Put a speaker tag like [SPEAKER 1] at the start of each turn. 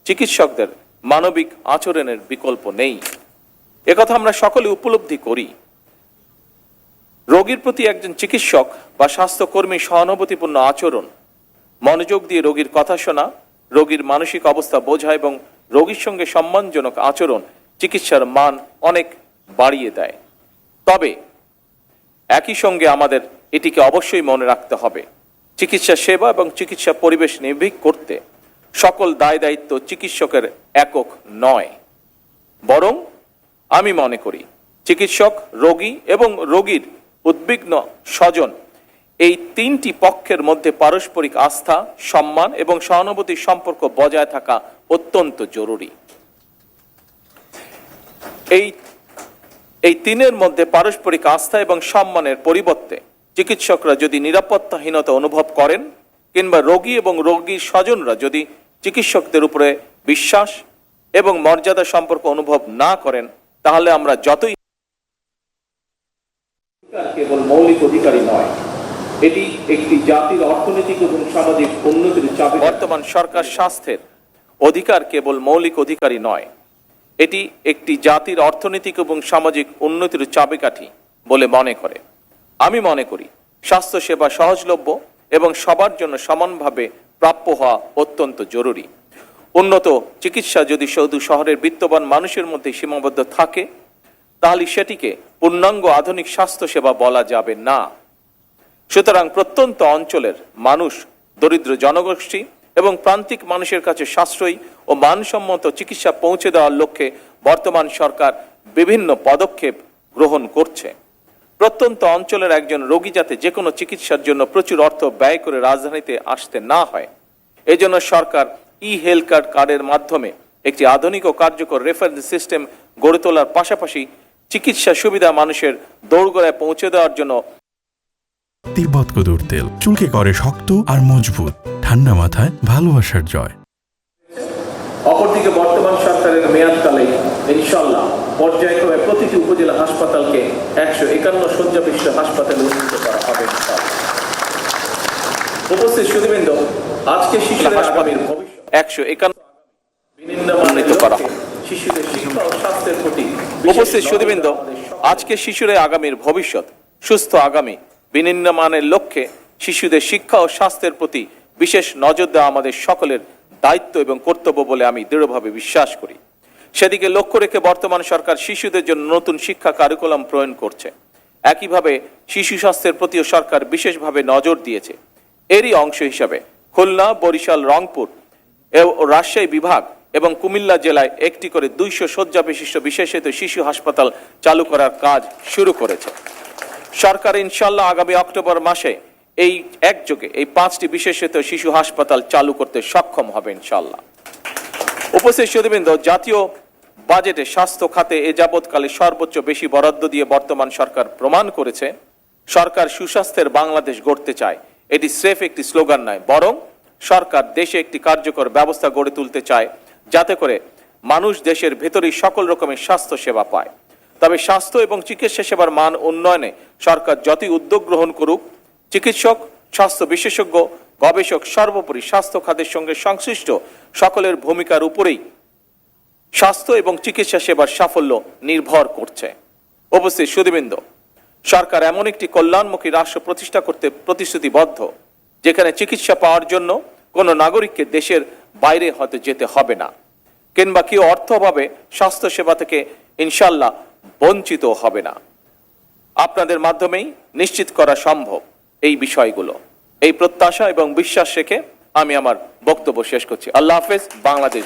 [SPEAKER 1] চিকিৎসকদের মানবিক আচরণের বিকল্প নেই। একথা আমরা সকলে উপলব্ধি করি। রোগীর প্রতি একজন চিকিৎসক বা স্বাস্থ্যকর্মী সহানুভূতিপূর্ণ আচরণ, মনোযোগ দিয়ে রোগীর কথা শোনা, রোগীর মানসিক অবস্থা বোঝা এবং রোগীর সঙ্গে সম্মানজনক আচরণ চিকিৎসার মান অনেক বাড়িয়ে দেয়। তবে একই সঙ্গে আমাদের এটিকে অবশ্যই মনে রাখতে হবে, চিকিৎসা সেবা এবং চিকিৎসা পরিবেশ নির্ভীক করতে সকল দায় দায়িত্ব চিকিৎসকের একক নয়। বরং আমি মনে করি চিকিৎসক, রোগী এবং রোগীর উদ্বিগ্ন স্বজন, এই তিনটি পক্ষের মধ্যে পারস্পরিক আস্থা, সম্মান এবং সহানুভূতির সম্পর্ক বজায় থাকা অত্যন্ত জরুরি। এই তিনের মধ্যে পারস্পরিক আস্থা এবং সম্মানের পরিবর্তে চিকিৎসকরা যদি নিরাপত্তাহীনতা অনুভব করেন কিংবা রোগী এবং রোগীর স্বজনরা যদি চিকিৎসকদের উপরে বিশ্বাস এবং মর্যাদা সম্পর্ক অনুভব না করেন, তাহলে আমরা যতই কেবল মৌলিক অধিকারই নয়, এটি একটি জাতির অর্থনৈতিক এবং সামাজিক উন্নতির চাবি। বর্তমান সরকার স্বাস্থ্যের অধিকার কেবল মৌলিক অধিকারই নয়, এটি একটি জাতির অর্থনৈতিক এবং সামাজিক উন্নতির চাবিকাঠি বলে মনে করে। আমি মনে করি স্বাস্থ্যসেবা সহজলভ্য এবং সবার জন্য সমানভাবে প্রাপ্য হওয়া অত্যন্ত জরুরি। উন্নত চিকিৎসা যদি শুধু শহরের বিত্তবান মানুষের মধ্যে সীমাবদ্ধ থাকে, তাহলে সেটিকে পূর্ণাঙ্গ আধুনিক স্বাস্থ্যসেবা বলা যাবে না। সুতরাং প্রত্যন্ত অঞ্চলের মানুষ, দরিদ্র জনগোষ্ঠী এবং প্রান্তিক মানুষের কাছে সাশ্রয়ী ও মানসম্মত চিকিৎসা পৌঁছে দেওয়ার লক্ষ্যে বর্তমান সরকার বিভিন্ন পদক্ষেপ গ্রহণ করছে। প্রত্যন্ত অঞ্চলের একজন রোগী যাতে যে কোনো চিকিৎসার জন্য প্রচুর অর্থ ব্যয় করে রাজধানীতে আসতে না হয়, এজন্য সরকার হেলথ কার্ডের মাধ্যমে একটি আধুনিক ও কার্যকর রেফারেন্স সিস্টেম গড়ে তোলার পাশাপাশি চিকিৎসা সুবিধা মানুষের দোরগোড়ায় পৌঁছে দেওয়ার জন্য
[SPEAKER 2] তিব্বত কদুর তেল চুলকে করে শক্ত আর মজবুত, ঠান্ডা মাথায় ভালোবাসার জয়।
[SPEAKER 1] অপরদিকে বর্তমান সরকারের মেয়াদকালে ইনশাআল্লাহ পর্যায়ক্রমে প্রতিটি উপজেলা হাসপাতালকে 151 শয্যা বিশিষ্ট হাসপাতালে উন্নীত করা হবে। উপস্থিত সুধীবৃন্দ, আজকে শিশুদের আগামীর ভবিষ্যৎ 151 উন্নীত করা হবে। শিশুদের শিক্ষা ও স্বাস্থ্যের প্রতি উপস্থিত সুধীবৃন্দ, আজকে শিশুরা আগামীর ভবিষ্যৎ, সুস্থ আগামী বিনির্মাণের লক্ষ্যে শিশুদের শিক্ষা ও স্বাস্থ্যের প্রতি বিশেষ নজর দেওয়া আমাদের সকলের দায়িত্ব এবং কর্তব্য বলে আমি দৃঢ়ভাবে বিশ্বাস করি। সেদিকে লক্ষ্য রেখে বর্তমান সরকার শিশুদের জন্য নতুন শিক্ষা কারিকুলাম প্রণয়ন করছে। একইভাবে শিশু স্বাস্থ্যের প্রতিও সরকার বিশেষভাবে নজর দিয়েছে। এরই অংশ হিসাবে খুলনা, বরিশাল, রংপুর ও রাজশাহী বিভাগ এবং কুমিল্লা জেলায় একটি করে 200 শয্যা বিশিষ্ট বিশেষায়িত শিশু হাসপাতাল চালু করার কাজ শুরু করেছে। সরকার ইনশাআল্লাহ আগামী অক্টোবর মাসে এই একযোগে এই 5টি বিশেষায়িত শিশু হাসপাতাল চালু করতে সক্ষম হবে ইনশাআল্লাহ। উপস্থিত সুধীবৃন্দ, জাতীয় বাজেটে স্বাস্থ্য খাতে এ যাবৎকালে সর্বোচ্চ বেশি বরাদ্দ দিয়ে বর্তমান সরকার প্রমাণ করেছে সরকার সুস্বাস্থ্যের বাংলাদেশ গড়তে চায়। এটি স্রেফ একটি স্লোগান নয়, বরং সরকার দেশে একটি কার্যকর ব্যবস্থা গড়ে তুলতে চায় যাতে করে মানুষ দেশের ভেতরেই সকল রকমের স্বাস্থ্য সেবা পায়। তবে স্বাস্থ্য এবং চিকিৎসা সেবার মান উন্নয়নে সরকার যতই উদ্যোগ গ্রহণ করুক, চিকিৎসক, স্বাস্থ্য বিশেষজ্ঞ, গবেষক, সর্বোপরি স্বাস্থ্য খাতের সঙ্গে সংশ্লিষ্ট সকলের ভূমিকার উপরেই স্বাস্থ্য এবং চিকিৎসা সেবার সাফল্য নির্ভর করছে। উপস্থিত সুধীবৃন্দ, সরকার এমন একটি কল্যাণমুখী রাষ্ট্র প্রতিষ্ঠা করতে প্রতিশ্রুতিবদ্ধ, যেখানে চিকিৎসা পাওয়ার জন্য কোনো নাগরিককে দেশের বাইরে হয়তো যেতে হবে না, কিংবা কেউ অর্থ অভাবে স্বাস্থ্য সেবা থেকে ইনশাআল্লাহ বঞ্চিত হবে না। আপনাদের মাধ্যমেই নিশ্চিত করা সম্ভব এই বিষয়গুলো। এই প্রত্যাশা এবং বিশ্বাস রেখে আমি আমার বক্তব্য শেষ করছি। আল্লাহ হাফেজ। বাংলাদেশ।